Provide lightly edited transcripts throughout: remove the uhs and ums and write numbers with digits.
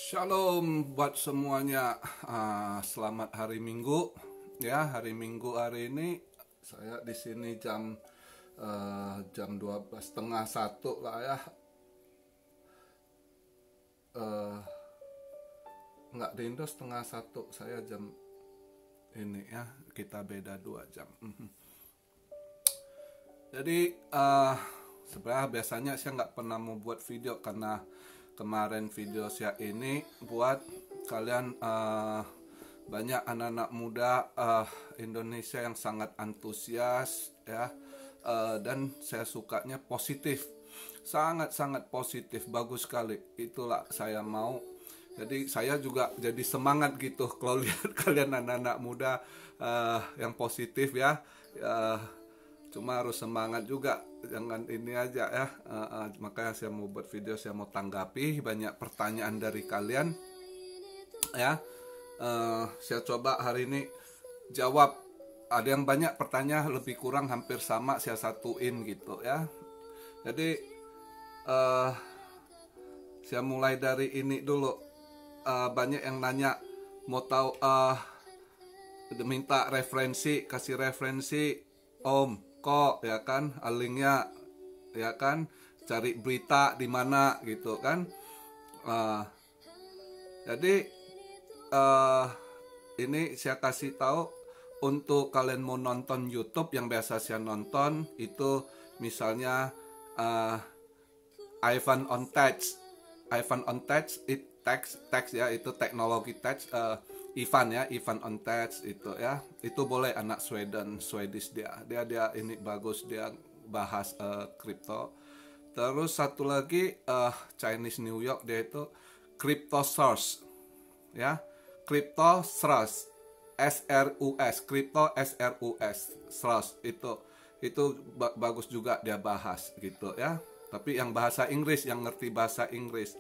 Shalom buat semuanya. Selamat hari Minggu. Ya, hari Minggu hari ini saya di sini jam 12:30 lah ya. Nggak di Indo 12:30, saya jam ini ya. Kita beda 2 jam. Jadi sebenarnya biasanya saya nggak pernah mau buat video karena kemarin video saya ini buat kalian banyak anak-anak muda Indonesia yang sangat antusias ya, dan saya sukanya positif, sangat-sangat positif, bagus sekali. Itulah saya mau. Jadi saya juga jadi semangat gitu kalau lihat kalian anak-anak muda yang positif ya. Cuma harus semangat juga, jangan ini aja ya. Makanya saya mau buat video, saya mau tanggapi banyak pertanyaan dari kalian ya. Saya coba hari ini jawab. Ada yang banyak pertanyaan, lebih kurang hampir sama saya satuin gitu ya. Jadi saya mulai dari ini dulu. Banyak yang nanya, mau tahu, minta referensi, kasih referensi Om kok ya kan, linknya ya kan, cari berita di mana gitu kan. Jadi ini saya kasih tahu untuk kalian mau nonton YouTube yang biasa saya nonton itu, misalnya Ivan on Tech, tech ya, itu teknologi tech. Ivan ya, Ivan on Tech itu ya, itu boleh, anak Swedish dia ini bagus, dia bahas kripto. Terus satu lagi Chinese New York, dia itu Crypto Source ya, Crypto Source, Crypto Source itu bagus juga, dia bahas gitu ya, tapi yang bahasa Inggris, yang ngerti bahasa Inggris.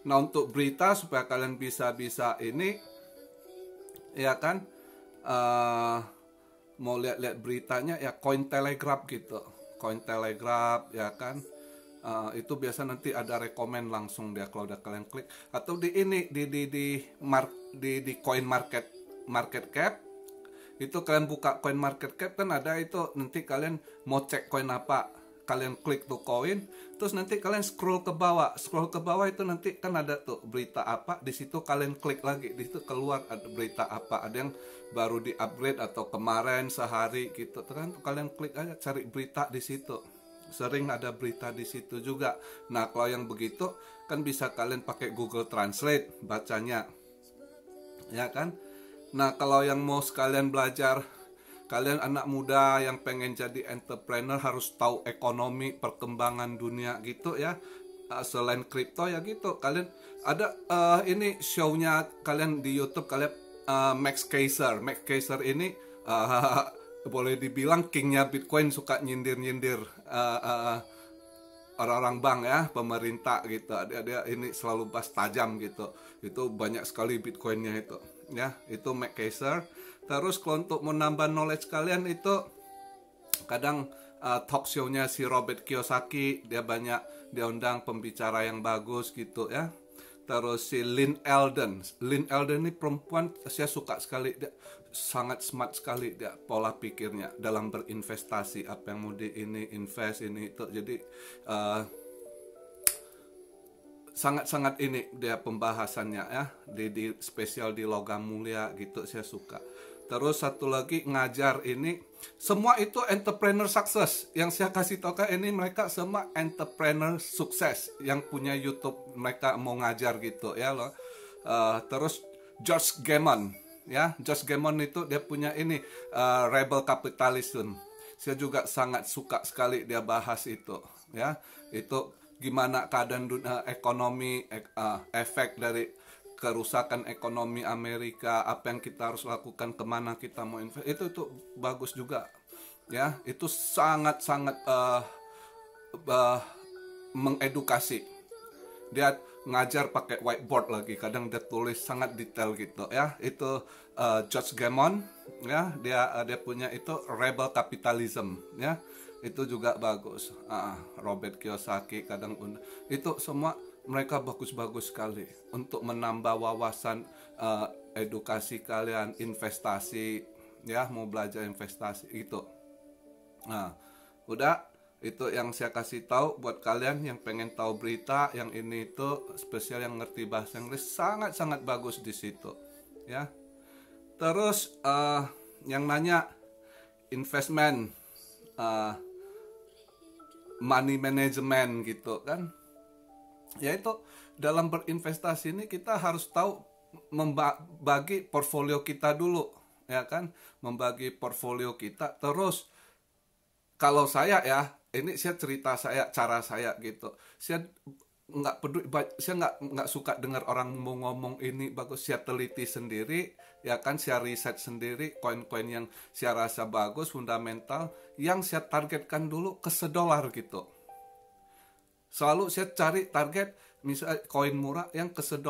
Nah, untuk berita supaya kalian bisa ini ya kan, mau lihat beritanya ya, Cointelegraph gitu, Cointelegraph ya kan. Itu biasa nanti ada rekomen langsung dia kalau udah kalian klik, atau di ini di Coin Market Cap itu, kalian buka Coin Market Cap kan ada itu, nanti kalian mau cek koin apa, kalian klik tuh koin, terus nanti kalian scroll ke bawah itu nanti kan ada tuh berita apa, di situ kalian klik lagi, di situ keluar ada berita apa, ada yang baru di upgrade atau kemarin sehari gitu kan, kalian klik aja, cari berita di situ, sering ada berita di situ juga. Nah, kalau yang begitu kan bisa kalian pakai Google Translate bacanya ya kan. Nah, kalau yang mau sekalian belajar, kalian anak muda yang pengen jadi entrepreneur, harus tahu ekonomi, perkembangan dunia gitu ya. Selain kripto ya gitu, kalian ada ini show-nya kalian di YouTube, kalian Max Keiser ini boleh dibilang kingnya Bitcoin, suka nyindir orang-orang bank ya, pemerintah gitu. Dia ini selalu bahas tajam gitu. Itu banyak sekali Bitcoinnya itu ya. Itu Max Keiser. Terus kalau untuk menambah knowledge kalian itu, kadang talk show-nya si Robert Kiyosaki, dia undang pembicara yang bagus gitu ya. Terus si Lynn Alden ini perempuan, saya suka sekali, dia sangat smart sekali, dia pola pikirnya dalam berinvestasi, apa yang mau invest ini itu. Jadi sangat-sangat ini dia pembahasannya ya, di spesial di Logam Mulia gitu, saya suka. Terus satu lagi ngajar ini, semua itu entrepreneur success yang saya kasih tahu kan, ini mereka semua entrepreneur sukses yang punya YouTube, mereka mau ngajar gitu ya loh. Terus George Gammon itu dia punya ini Rebel Capitalism, saya juga sangat suka sekali dia bahas itu ya. Itu gimana keadaan dunia ekonomi, efek dari kerusakan ekonomi Amerika, apa yang kita harus lakukan, kemana kita mau invest, itu bagus juga ya. Itu sangat-sangat mengedukasi. Dia ngajar pakai whiteboard lagi, kadang dia tulis sangat detail gitu ya. Itu George Gammon ya, dia punya itu Rebel Capitalism ya, itu juga bagus. Robert Kiyosaki kadang itu semua mereka bagus-bagus sekali untuk menambah wawasan edukasi kalian, investasi, ya, mau belajar investasi itu. Nah, udah itu yang saya kasih tahu buat kalian yang pengen tahu berita yang ini itu, spesial yang ngerti bahasa Inggris, sangat-sangat bagus di situ, ya. Terus yang nanya investment, money management gitu kan. Yaitu dalam berinvestasi ini kita harus tahu membagi portfolio kita dulu, ya kan? Membagi portfolio kita. Terus kalau saya, ya, ini saya cerita saya, cara saya gitu. Saya nggak peduli, saya nggak suka dengar orang mau ngomong ini bagus. Saya teliti sendiri, ya kan, saya riset sendiri koin-koin yang saya rasa bagus, fundamental, yang saya targetkan dulu ke $1 gitu. Selalu saya cari target misalnya koin murah yang ke $1.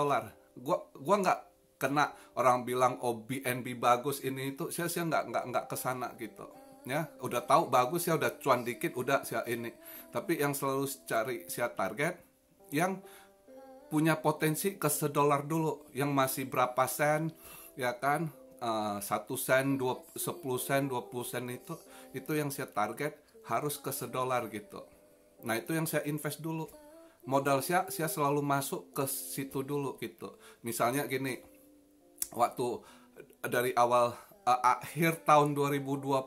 Gua nggak kena orang bilang oh BNB bagus ini itu, saya nggak kesana gitu. Ya, udah tahu bagus, ya udah cuan dikit, udah saya ini. Tapi yang selalu cari saya target yang punya potensi ke $1 dulu, yang masih berapa sen, ya kan, 1 sen, 10 sen, 20 sen, itu yang saya target harus ke $1 gitu. Nah, itu yang saya invest dulu. Modal saya selalu masuk ke situ dulu gitu. Misalnya gini, waktu dari awal akhir tahun 2020,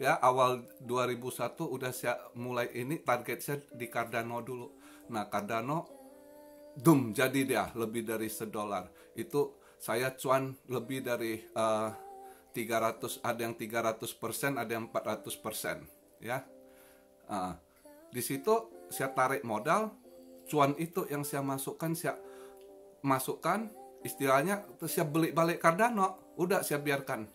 ya, awal 2001 udah saya mulai ini, target saya di Cardano dulu. Nah, Cardano jadi dia lebih dari $1. Itu saya cuan lebih dari 300, ada yang 300%, ada yang 400%, ya. Di situ saya tarik modal, cuan itu yang saya masukkan, istilahnya saya beli balik Cardano, udah saya biarkan.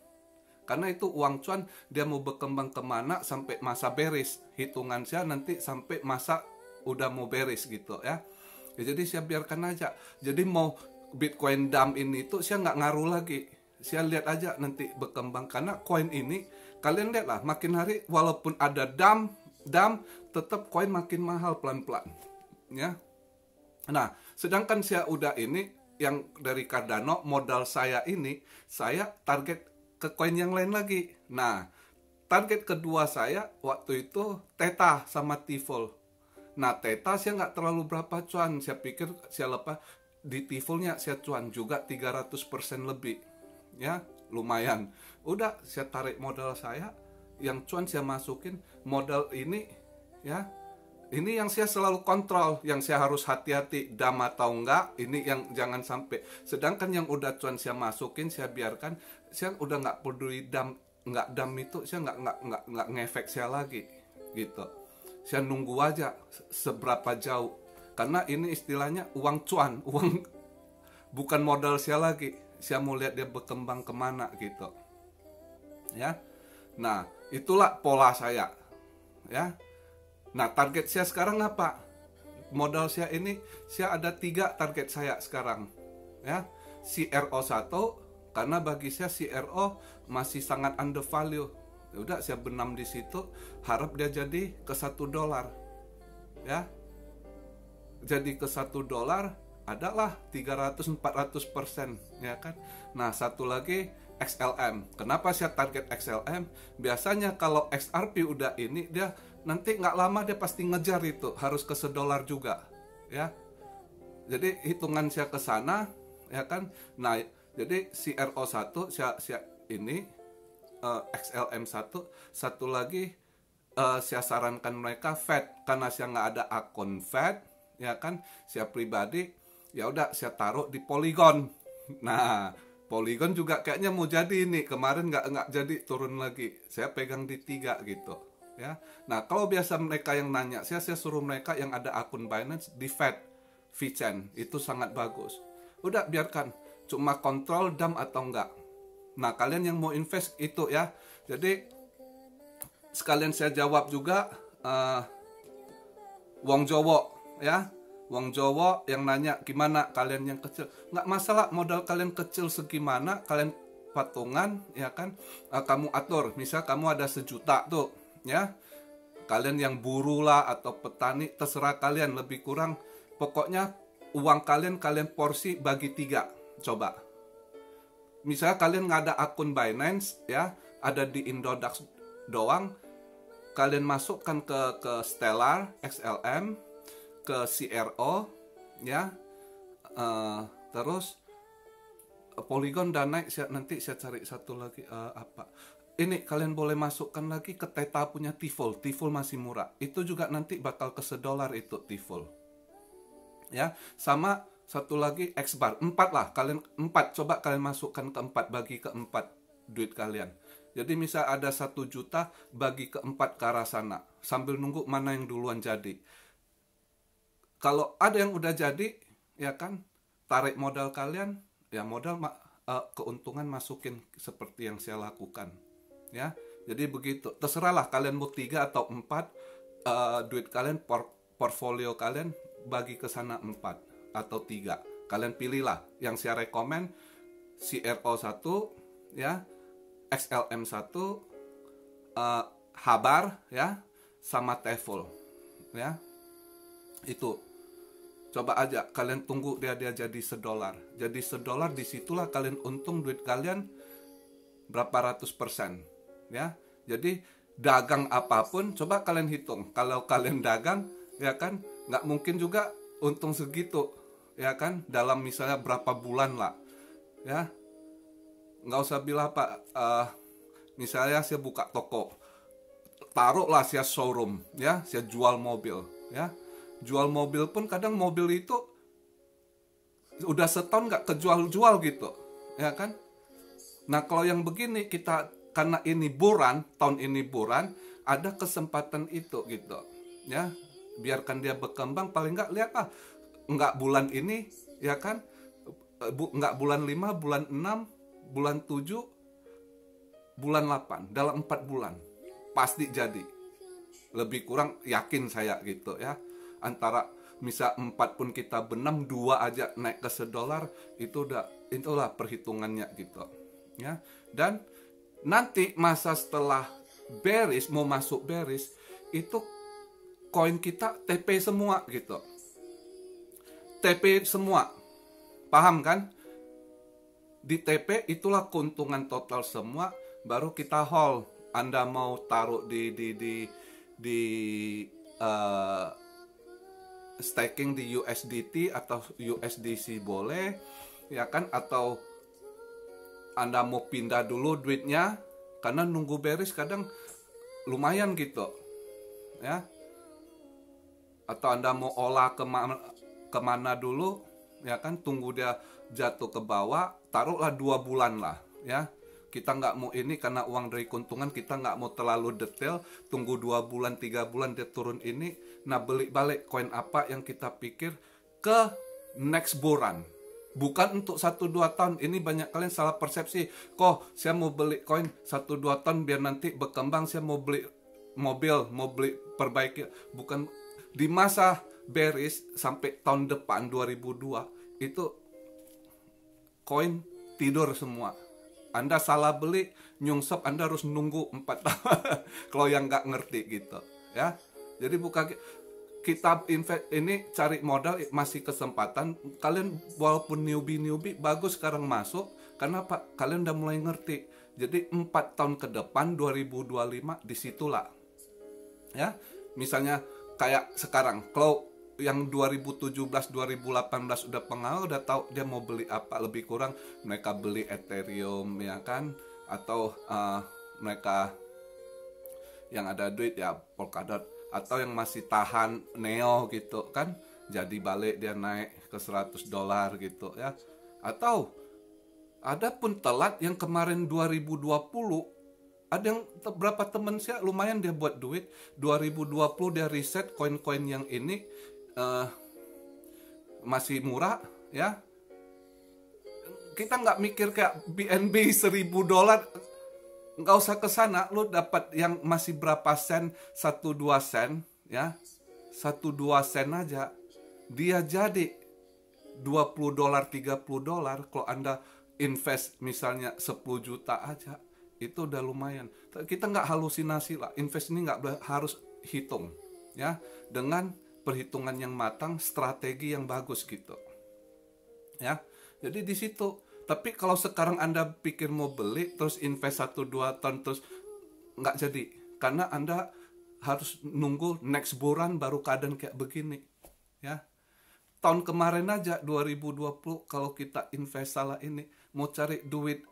Karena itu uang cuan, dia mau berkembang kemana sampai masa beris. Hitungan saya nanti sampai masa udah mau beris gitu, ya. Jadi saya biarkan aja. Jadi mau Bitcoin dump ini itu saya nggak ngaruh lagi. Saya lihat aja nanti berkembang. Karena koin ini, kalian lihat lah, makin hari walaupun ada dump, tetap koin makin mahal pelan-pelan, ya. Nah, sedangkan saya udah ini, yang dari Cardano, modal saya ini, saya target ke koin yang lain lagi. Nah, target kedua saya waktu itu Theta sama T-Fold. Nah, Theta saya nggak terlalu berapa cuan. Saya pikir saya lepas, di T-Foldnya saya cuan juga 300% lebih, ya, lumayan. Udah saya tarik modal saya, yang cuan saya masukin modal ini, ya. Ini yang saya selalu kontrol, yang saya harus hati-hati dam atau enggak, ini yang jangan sampai. Sedangkan yang udah cuan saya masukin, saya biarkan, saya udah nggak peduli dam nggak dam itu, saya nggak ngefek saya lagi, gitu. Saya nunggu aja seberapa jauh, karena ini istilahnya uang cuan, uang bukan modal saya lagi. Saya mau lihat dia berkembang kemana gitu, ya. Nah, itulah pola saya, ya. Nah, target saya sekarang apa? Modal saya ini, saya ada 3 target saya sekarang, ya. CRO 1, karena bagi saya CRO masih sangat undervalue. Ya udah, saya benam di situ, harap dia jadi ke $1, ya. Jadi ke $1 adalah 300-400%, ya kan. Nah, satu lagi XLM. Kenapa saya target XLM? Biasanya kalau XRP udah ini, dia nanti nggak lama dia pasti ngejar itu, harus ke $1 juga, ya. Jadi hitungan saya ke sana, ya kan. Nah, jadi CRO 1 saya ini, XLM 1 lagi, saya sarankan mereka Fed, karena saya nggak ada akun Fed, ya kan. Saya pribadi, ya udah saya taruh di Polygon. Nah, Polygon juga kayaknya mau jadi ini, kemarin nggak jadi, turun lagi. Saya pegang di 3 gitu, ya. Nah, kalau biasa mereka yang nanya, saya suruh mereka yang ada akun Binance di Fed, VChain, itu sangat bagus. Udah, biarkan, cuma kontrol dam atau enggak. Nah, kalian yang mau invest itu, ya. Jadi sekalian saya jawab juga Wong Jowo, ya. Wong Jowo yang nanya gimana kalian yang kecil. Nggak masalah modal kalian kecil segimana, kalian patungan, ya kan. Kamu atur, misal kamu ada 1 juta tuh, ya. Kalian yang buruh lah atau petani, terserah kalian, lebih kurang pokoknya uang kalian porsi bagi 3. Coba. Misalnya kalian nggak ada akun Binance, ya, ada di Indodax doang, kalian masukkan ke Stellar, XLM, ke CRO, ya, terus Polygon dan naik. Nanti saya cari satu lagi apa. Ini kalian boleh masukkan lagi ke Theta punya Tiful. Tiful masih murah. Itu juga nanti bakal ke $1 itu Tiful. Ya, sama satu lagi Xbar. 4 lah, kalian 4. Coba kalian masukkan ke 4, bagi ke 4 duit kalian. Jadi misal ada 1 juta, bagi ke 4 ke arah sana. Sambil nunggu mana yang duluan jadi. Kalau ada yang udah jadi, ya kan, tarik modal kalian, ya modal keuntungan masukin seperti yang saya lakukan. Ya, jadi begitu. Terserahlah kalian mau 3 atau 4, duit kalian, portfolio kalian bagi ke sana 4 atau 3. Kalian pilihlah. Yang saya rekomen CRO 1, ya, XLM 1, Habar, ya, sama Teful, ya. Itu. Coba aja kalian tunggu dia jadi $1. Jadi $1, disitulah kalian untung duit kalian berapa ratus%, ya. Jadi dagang apapun, coba kalian hitung. Kalau kalian dagang, ya kan, nggak mungkin juga untung segitu, ya kan, dalam misalnya berapa bulan lah, ya. Nggak usah bilang apa, misalnya saya buka toko, taruhlah saya showroom, ya, saya jual mobil, ya. Jual mobil pun kadang mobil itu udah setahun nggak kejual-jual gitu, ya kan. Nah kalau yang begini kita, karena ini buran, tahun ini buran, ada kesempatan itu gitu, ya. Biarkan dia berkembang, paling nggak lihat nggak bulan ini, ya kan, nggak bulan 5, bulan 6, bulan 7, bulan 8, dalam 4 bulan pasti jadi. Lebih kurang yakin saya gitu, ya. Antara misal 4 pun kita benam, 2 aja naik ke $1, itulah perhitungannya gitu, ya. Dan nanti masa setelah bearish, mau masuk bearish, itu koin kita TP semua gitu. TP semua. Paham kan? Di TP itulah keuntungan total semua, baru kita hold. Anda mau taruh di staking di USDT atau USDC boleh, ya kan, atau Anda mau pindah dulu duitnya karena nunggu bearish kadang lumayan gitu, ya. Atau Anda mau olah kemana dulu, ya kan, tunggu dia jatuh ke bawah, taruhlah 2 bulan lah, ya. Kita nggak mau ini karena uang dari keuntungan, kita nggak mau terlalu detail, tunggu 2 bulan, 3 bulan dia turun ini. Nah beli balik koin apa yang kita pikir ke next bulan. Bukan untuk 1-2 tahun. Ini banyak kalian salah persepsi. Kok saya mau beli koin 1-2 tahun biar nanti berkembang, saya mau beli mobil, mau beli perbaiki. Bukan, di masa bearish sampai tahun depan 2002 itu koin tidur semua. Anda salah beli, nyungsep, Anda harus nunggu 4 tahun. Kalau yang nggak ngerti gitu, ya. Jadi bukan kita invest ini, cari modal masih kesempatan. Kalian walaupun newbie bagus sekarang masuk, karena Pak, kalian udah mulai ngerti. Jadi 4 tahun ke depan 2025 disitulah, ya. Misalnya kayak sekarang, kalau yang 2017-2018 udah pengalaman, udah tahu dia mau beli apa, lebih kurang mereka beli Ethereum, ya kan, atau mereka yang ada duit ya Polkadot, atau yang masih tahan Neo gitu kan, jadi balik dia naik ke $100 gitu, ya. Atau ada pun telat yang kemarin 2020, ada yang berapa teman saya lumayan dia buat duit 2020, dia riset koin-koin yang ini masih murah, ya. Kita nggak mikir kayak BNB $1.000, nggak usah ke sana, lo dapat yang masih berapa sen, 1-2 sen, ya, 1-2 sen aja dia jadi $20, $30. Kalau Anda invest misalnya 10 juta aja, itu udah lumayan. Kita nggak halusinasi lah, invest ini nggak harus hitung, ya. Dengan perhitungan yang matang, strategi yang bagus gitu. Ya. Jadi di situ. Tapi kalau sekarang Anda pikir mau beli terus invest 1-2 ton terus nggak jadi, karena Anda harus nunggu next bulan baru keadaan kayak begini. Ya. Tahun kemarin aja 2020 kalau kita invest salah ini mau cari duit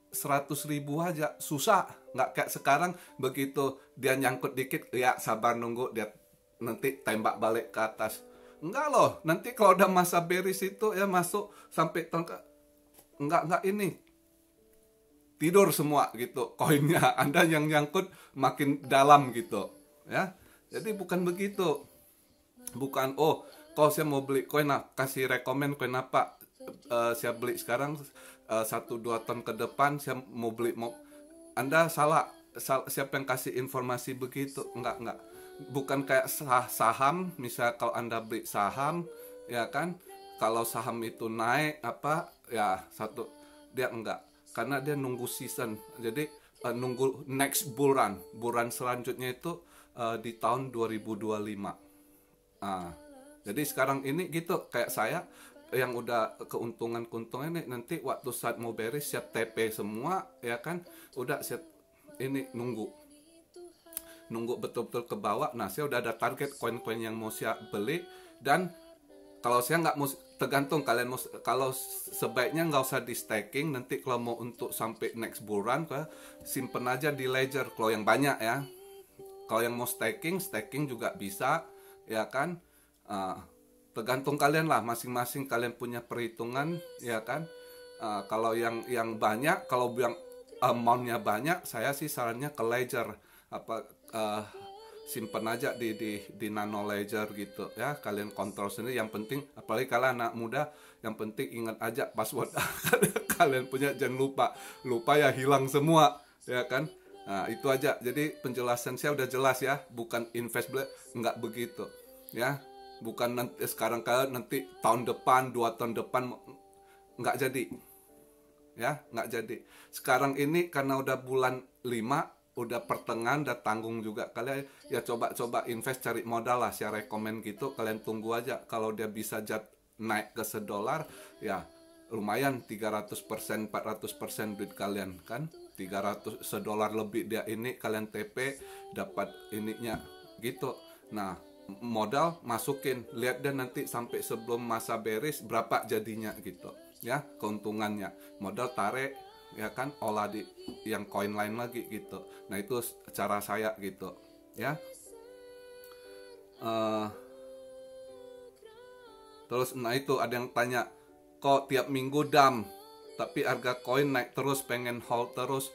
100.000 aja susah, nggak kayak sekarang begitu dia nyangkut dikit ya sabar nunggu dia nanti tembak balik ke atas. Enggak loh, nanti kalau udah masa bearish itu ya masuk sampai enggak ini tidur semua gitu koinnya, Anda yang nyangkut makin dalam gitu ya. Jadi bukan begitu, bukan kalau saya mau beli koin, kasih rekomen koin apa, saya beli sekarang 1-2 ton ke depan saya mau beli. Anda salah, siapa yang kasih informasi begitu? Enggak, bukan kayak saham. Misal kalau Anda beli saham ya kan, kalau saham itu naik apa ya dia enggak, karena dia nunggu season. Jadi nunggu next bulan selanjutnya itu di tahun 2025. Jadi sekarang ini gitu, kayak saya yang udah keuntungan ini nanti waktu saat mau beres siap TP semua ya kan, udah siap ini nunggu betul-betul ke bawah. Nah saya udah ada target koin-koin yang mau saya beli, dan kalau saya nggak mau, tergantung kalian mau, kalau sebaiknya nggak usah di staking. Nanti kalau mau untuk sampai next bulan simpen aja di ledger kalau yang banyak ya. Kalau yang mau staking juga bisa ya kan. Tergantung kalian lah, masing-masing kalian punya perhitungan ya kan. Kalau yang banyak, kalau yang amountnya banyak, saya sih sarannya ke ledger, simpen aja di nano ledger gitu ya. Kalian kontrol sendiri, yang penting apalagi kalian anak muda, yang penting ingat aja password kalian punya, jangan lupa ya hilang semua ya kan. Nah itu aja, jadi penjelasan saya udah jelas ya, bukan invest nggak begitu ya. Bukan nanti sekarang nanti tahun depan 2 tahun depan nggak jadi ya, nggak jadi. Sekarang ini karena udah bulan 5, udah pertengahan, udah tanggung juga, kalian ya coba invest, cari modal lah, saya rekomen gitu. Kalian tunggu aja, kalau dia bisa naik ke $1 ya lumayan, 300%, 400% duit kalian kan. 300 $1 lebih dia ini, kalian TP dapat ininya gitu. Nah modal masukin, lihat deh nanti sampai sebelum masa bearish berapa jadinya gitu ya, keuntungannya. Modal tarik ya kan, olah di yang koin lain lagi gitu. Nah itu cara saya gitu ya. Terus nah itu ada yang tanya, kok tiap minggu dump tapi harga koin naik terus, pengen hold terus.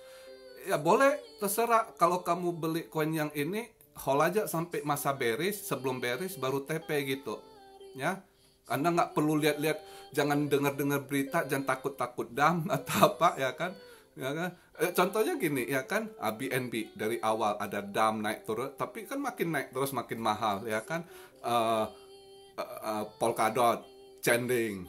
Ya boleh, terserah. Kalau kamu beli koin yang ini, hold aja sampai masa bearish, sebelum bearish baru TP gitu ya. Anda nggak perlu lihat-lihat, jangan dengar berita, jangan takut dump atau apa ya kan. Contohnya gini ya kan, BNB dari awal ada dump naik turun, tapi kan makin naik terus makin mahal ya kan. Polkadot, Chainlink,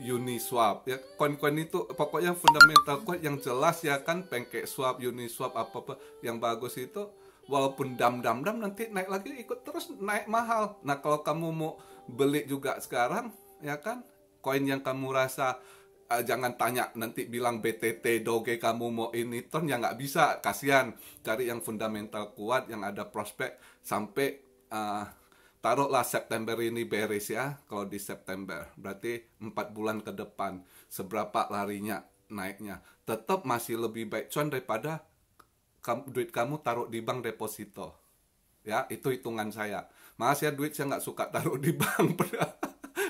Uniswap ya, koin-koin itu pokoknya fundamental coin yang jelas ya kan. PancakeSwap, Uniswap, apa yang bagus itu, walaupun dam nanti naik lagi, ikut terus naik mahal. Nah kalau kamu mau beli juga sekarang ya kan, koin yang kamu rasa jangan tanya nanti bilang BTT, Doge kamu mau ini ton, ya nggak bisa, kasihan. Cari yang fundamental kuat, yang ada prospek sampai taruhlah September ini bearish ya. Kalau di September berarti 4 bulan ke depan, seberapa larinya naiknya, tetap masih lebih baik cuan daripada duit kamu taruh di bank deposito ya. Itu hitungan saya. Mas ya, duit saya nggak suka taruh di bank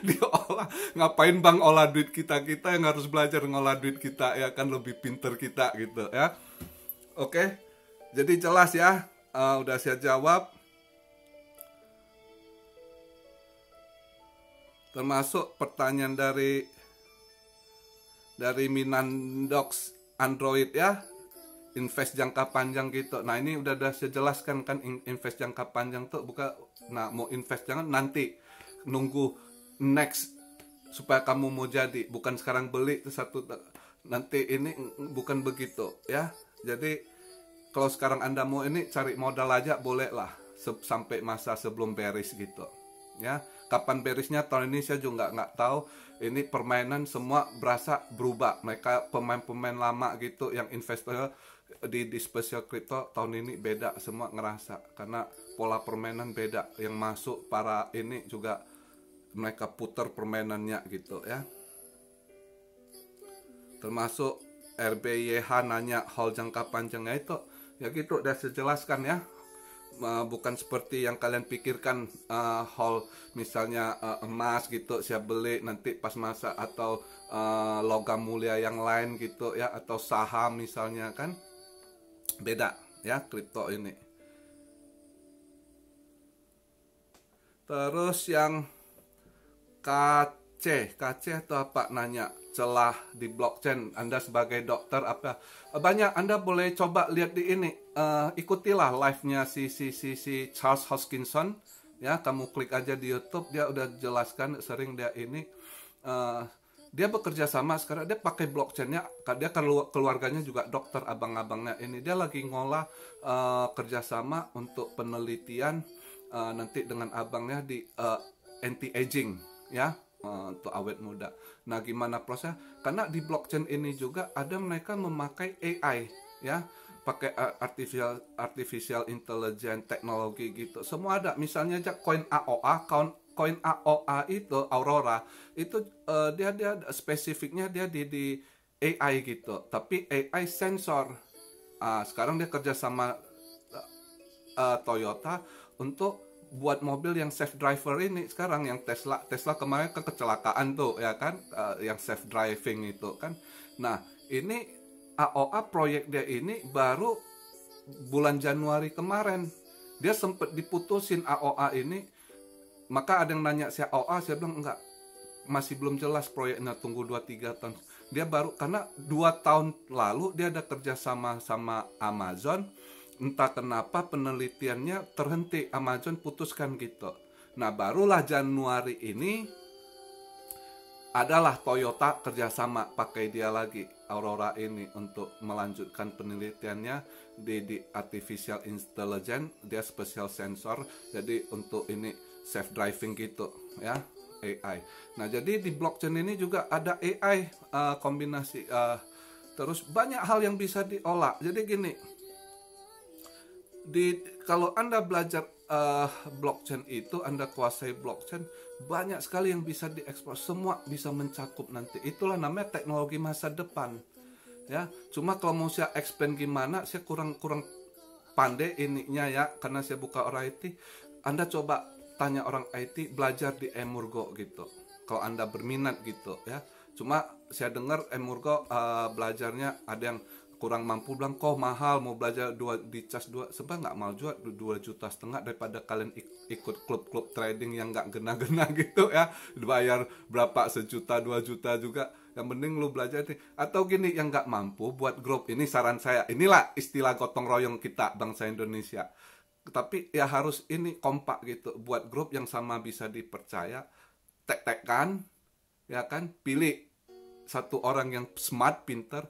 diolah. Ngapain bank olah duit kita yang harus belajar ngolah duit kita ya kan, lebih pinter kita gitu ya. Oke, jadi jelas ya. Udah saya jawab, termasuk pertanyaan dari Minandox Android ya, invest jangka panjang gitu. Nah ini udah saya jelaskan kan, invest jangka panjang tuh bukan, nah mau invest jangan nanti nunggu next supaya kamu mau jadi, bukan sekarang beli satu nanti ini, bukan begitu ya. Jadi kalau sekarang Anda mau ini, cari modal aja boleh lah sampai masa sebelum bearish gitu ya. Kapan beresnya tahun ini saya juga nggak tahu. Ini permainan semua berasa berubah. Mereka pemain-pemain lama gitu yang investor di special crypto tahun ini beda, semua ngerasa karena pola permainan beda. Yang masuk para ini juga mereka putar permainannya gitu ya. Termasuk RBYH nanya hold jangka panjangnya itu ya gitu, udah saya jelaskan ya. Bukan seperti yang kalian pikirkan hold misalnya emas gitu saya beli nanti pas masa, atau logam mulia yang lain gitu ya, atau saham misalnya, kan beda ya kripto ini. Terus yang KC atau apa nanya celah di blockchain, Anda sebagai dokter apa banyak, Anda boleh coba lihat di ini, ikutilah live-nya si Charles Hoskinson ya, kamu klik aja di YouTube, dia udah jelaskan sering dia ini dia bekerja sama sekarang, dia pakai blockchainnya, dia keluarganya juga dokter, abang-abangnya ini dia lagi ngolah kerjasama untuk penelitian nanti dengan abangnya di anti aging ya, untuk awet muda. Nah, gimana proses? Karena di blockchain ini juga ada mereka memakai AI ya, pakai artificial intelligence teknologi gitu. Semua ada. Misalnya aja koin AOA itu Aurora itu dia spesifiknya dia di AI gitu. Tapi AI sensor. Sekarang dia kerja sama Toyota untuk buat mobil yang self driver ini sekarang, yang Tesla kemarin kan kecelakaan tuh ya kan, yang self driving itu kan. Nah, ini AOA proyek dia ini baru bulan Januari kemarin dia sempat diputusin AOA ini. Maka ada yang nanya si AOA, saya bilang enggak, masih belum jelas proyeknya, tunggu 2-3 tahun. Dia baru, karena 2 tahun lalu dia ada kerja sama Amazon. Entah kenapa penelitiannya terhenti, Amazon putuskan gitu. Nah, barulah Januari ini adalah Toyota kerjasama pakai dia lagi, Aurora ini, untuk melanjutkan penelitiannya di artificial intelligence, dia special sensor, jadi untuk ini self driving gitu ya, AI. Nah, jadi di blockchain ini juga ada AI kombinasi, terus banyak hal yang bisa diolah. Jadi gini, kalau Anda belajar blockchain itu, Anda kuasai blockchain, banyak sekali yang bisa diekspor, semua bisa mencakup nanti. Itulah namanya teknologi masa depan ya. Cuma kalau mau saya expand gimana, saya kurang pandai ininya ya, karena saya buka orang IT. Anda coba tanya orang IT, belajar di Emurgo gitu kalau Anda berminat gitu ya. Cuma saya dengar Emurgo belajarnya ada yang kurang mampu, bilang kok mahal, mau belajar di cas 2, sebab nggak mau juga 2,5 juta daripada kalian ikut klub trading yang nggak gena-gena gitu ya, bayar berapa, 1 juta 2 juta juga, yang penting lu belajar nih. Atau gini, yang nggak mampu buat grup, ini saran saya, inilah istilah gotong royong kita bangsa Indonesia, tapi ya harus ini kompak gitu, buat grup yang sama bisa dipercaya, tek-tekan ya kan, pilih satu orang yang smart, pinter,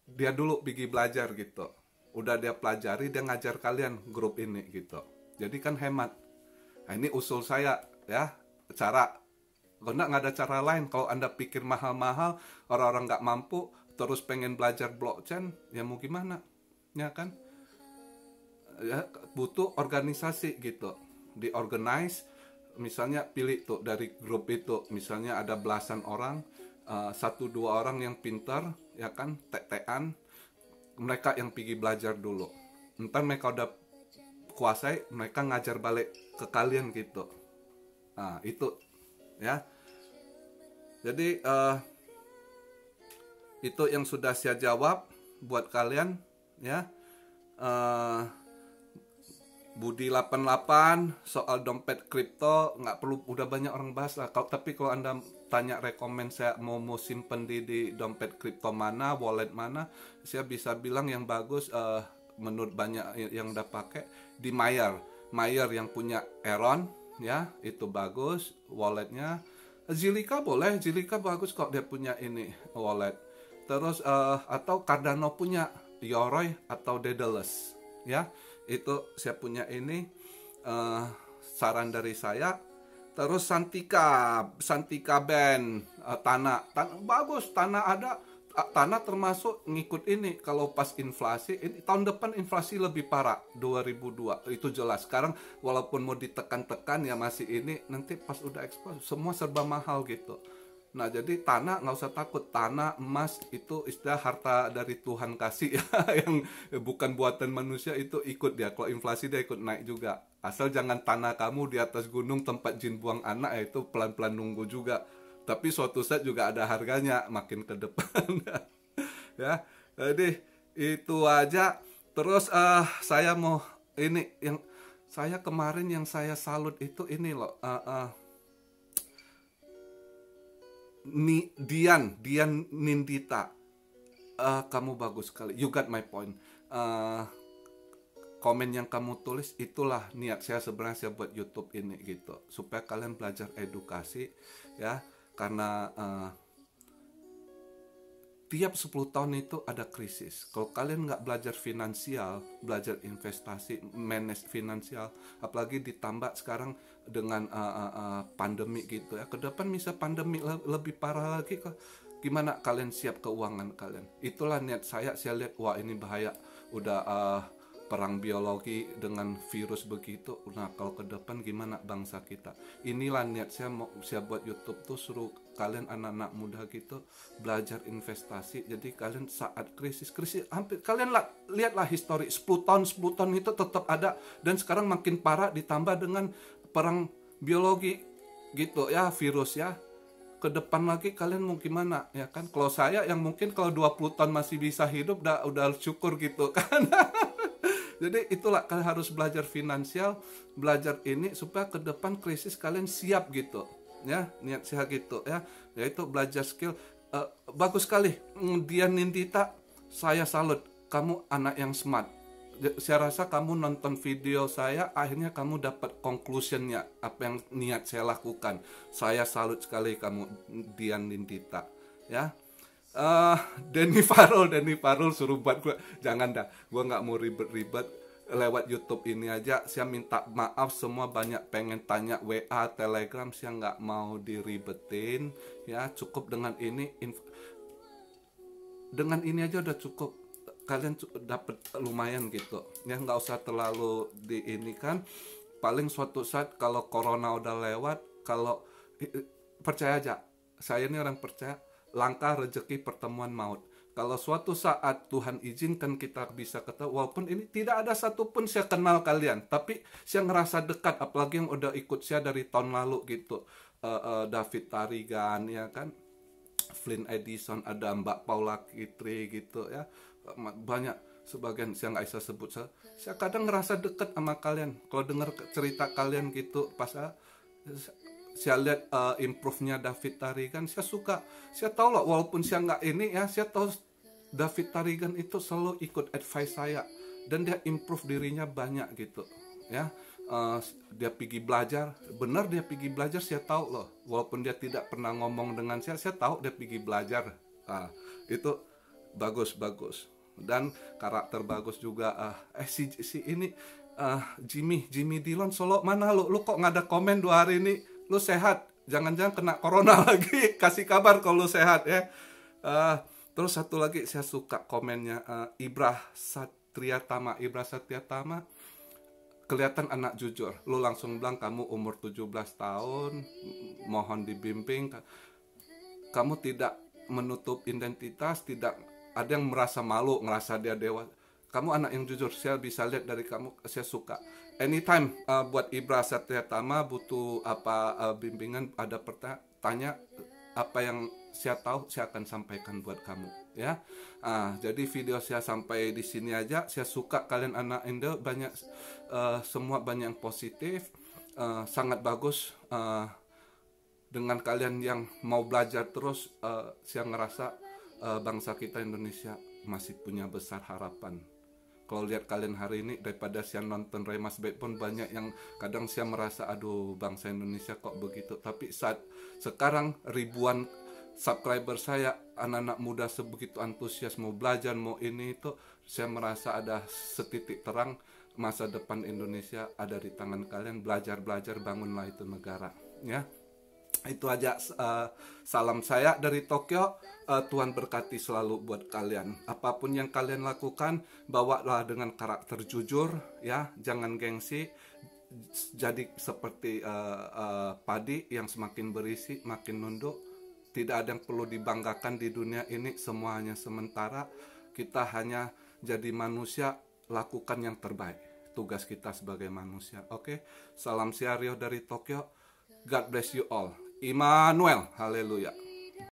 dia dulu pergi belajar gitu, udah dia pelajari, dia ngajar kalian grup ini gitu, jadi kan hemat. Nah, ini usul saya ya, cara, karena nggak ada cara lain. Kalau Anda pikir mahal-mahal, orang-orang nggak mampu terus pengen belajar blockchain, ya mau gimana ya kan, ya butuh organisasi gitu, diorganize. Misalnya pilih tuh dari grup itu, misalnya ada belasan orang, 1-2 orang yang pintar ya kan, tek-tekan, mereka yang pergi belajar dulu, entar mereka udah kuasai, mereka ngajar balik ke kalian gitu. Nah, itu ya. Jadi itu yang sudah saya jawab buat kalian ya. Budi 88 soal dompet kripto nggak perlu, udah banyak orang bahas lah. Tapi kalau Anda tanya rekomend saya mau simpen di dompet kripto mana, wallet mana, saya bisa bilang yang bagus menurut banyak yang udah pakai di Mayer yang punya Eron ya, itu bagus walletnya. Zilliqa boleh, Zilliqa bagus kok, dia punya ini wallet. Terus atau Cardano punya Yoroi atau Daedalus ya, itu saya punya ini. Saran dari saya, Terus Santika Band, bagus, Tanah ada. Tanah termasuk ngikut ini. Kalau pas inflasi, ini tahun depan inflasi lebih parah 2002, itu jelas. Sekarang walaupun mau ditekan-tekan ya masih ini, nanti pas udah ekspor semua serba mahal gitu. Nah jadi tanah nggak usah takut, tanah emas itu istilah harta dari Tuhan kasih ya, yang bukan buatan manusia, itu ikut dia. Kalau inflasi dia ikut naik juga. Asal jangan tanah kamu di atas gunung tempat jin buang anak, ya itu pelan-pelan nunggu juga. Tapi suatu saat juga ada harganya makin ke depan. Ya, jadi itu aja. Terus saya mau ini yang saya kemarin yang saya salut itu ini loh. Dian Nindita, kamu bagus sekali, you got my point. Komen yang kamu tulis itulah niat saya sebenarnya, saya buat YouTube ini gitu, supaya kalian belajar edukasi ya, karena tiap 10 tahun itu ada krisis. Kalau kalian nggak belajar finansial, belajar investasi, manage finansial, apalagi ditambah sekarang dengan pandemi gitu ya, ke depan bisa pandemi lebih parah lagi. Gimana kalian siap keuangan kalian? Itulah niat saya lihat, wah ini bahaya, udah perang biologi dengan virus begitu. Nah kalau ke depan gimana bangsa kita? Inilah niat saya, mau saya buat YouTube tuh, suruh kalian anak-anak muda gitu belajar investasi. Jadi kalian saat krisis hampir kalian lihatlah histori 10 tahun itu tetap ada, dan sekarang makin parah ditambah dengan perang biologi gitu ya, virus ya. Ke depan lagi kalian mau gimana ya kan? Kalau saya yang mungkin kalau 20 tahun masih bisa hidup udah syukur gitu kan. Jadi itulah, kalian harus belajar finansial, belajar ini supaya ke depan krisis kalian siap gitu. Ya, niat saya gitu ya. Yaitu belajar skill. Bagus sekali. Dian Nindita, saya salut. Kamu anak yang smart. Saya rasa kamu nonton video saya, akhirnya kamu dapat conclusionnya apa yang niat saya lakukan. Saya salut sekali kamu, Dian Nindita. Ya. Denny Farul suruh buat gue, jangan dah, gue nggak mau ribet-ribet lewat YouTube ini aja. Saya minta maaf semua, banyak pengen tanya WA, Telegram, saya nggak mau diribetin ya. Cukup dengan ini, dengan ini aja udah cukup, kalian dapat lumayan gitu ya, nggak usah terlalu di ini kan. Paling suatu saat kalau corona udah lewat, kalau percaya aja, saya ini orang percaya, langkah rezeki pertemuan maut. Kalau suatu saat Tuhan izinkan kita bisa ketemu, walaupun ini tidak ada satupun saya kenal kalian, tapi saya ngerasa dekat, apalagi yang udah ikut saya dari tahun lalu gitu. David Tarigan ya kan, Flynn Edison, ada Mbak Paula Kitri gitu ya, banyak, sebagian saya nggak bisa sebut. Saya kadang ngerasa dekat sama kalian kalau dengar cerita kalian gitu. Pas saya lihat improve-nya David Tarigan, saya suka. Saya tahu loh, walaupun saya nggak ini ya, saya tahu David Tarigan itu selalu ikut advice saya, dan dia improve dirinya banyak gitu ya. Dia pergi belajar, benar dia pergi belajar, saya tahu loh, walaupun dia tidak pernah ngomong dengan saya tahu dia pergi belajar. Itu bagus, dan karakter bagus juga. Si ini Jimmy Dillon Solo, mana lu kok nggak ada komen 2 hari ini? Lu sehat, jangan-jangan kena corona lagi, kasih kabar kalau lu sehat ya. Terus satu lagi saya suka komennya Ibrah Satria Tama, kelihatan anak jujur. Lu langsung bilang kamu umur 17 tahun, mohon dibimbing. Kamu tidak menutup identitas, tidak ada yang merasa malu, ngerasa dia dewa. Kamu anak yang jujur, saya bisa lihat dari kamu, saya suka. Anytime buat Ibrah Satria Tama butuh apa bimbingan, ada tanya apa yang saya tahu, saya akan sampaikan buat kamu ya. Jadi video saya sampai di sini aja. Saya suka kalian anak Indo, banyak semua banyak yang positif, sangat bagus. Dengan kalian yang mau belajar terus, saya ngerasa bangsa kita Indonesia masih punya besar harapan. Kalau lihat kalian hari ini, daripada saya nonton Remas Baik pun banyak yang kadang saya merasa aduh bangsa Indonesia kok begitu. Tapi saat sekarang ribuan subscriber saya, anak-anak muda sebegitu antusias mau belajar, mau ini itu, saya merasa ada setitik terang, masa depan Indonesia ada di tangan kalian. Belajar bangunlah itu negara ya. Itu aja salam saya dari Tokyo. Tuhan berkati selalu buat kalian. Apapun yang kalian lakukan, bawalah dengan karakter jujur, ya. Jangan gengsi. Jadi seperti padi yang semakin berisi makin nunduk. Tidak ada yang perlu dibanggakan di dunia ini, semuanya sementara. Kita hanya jadi manusia, lakukan yang terbaik. Tugas kita sebagai manusia. Oke, salam Siario dari Tokyo. God bless you all. Immanuel, haleluya.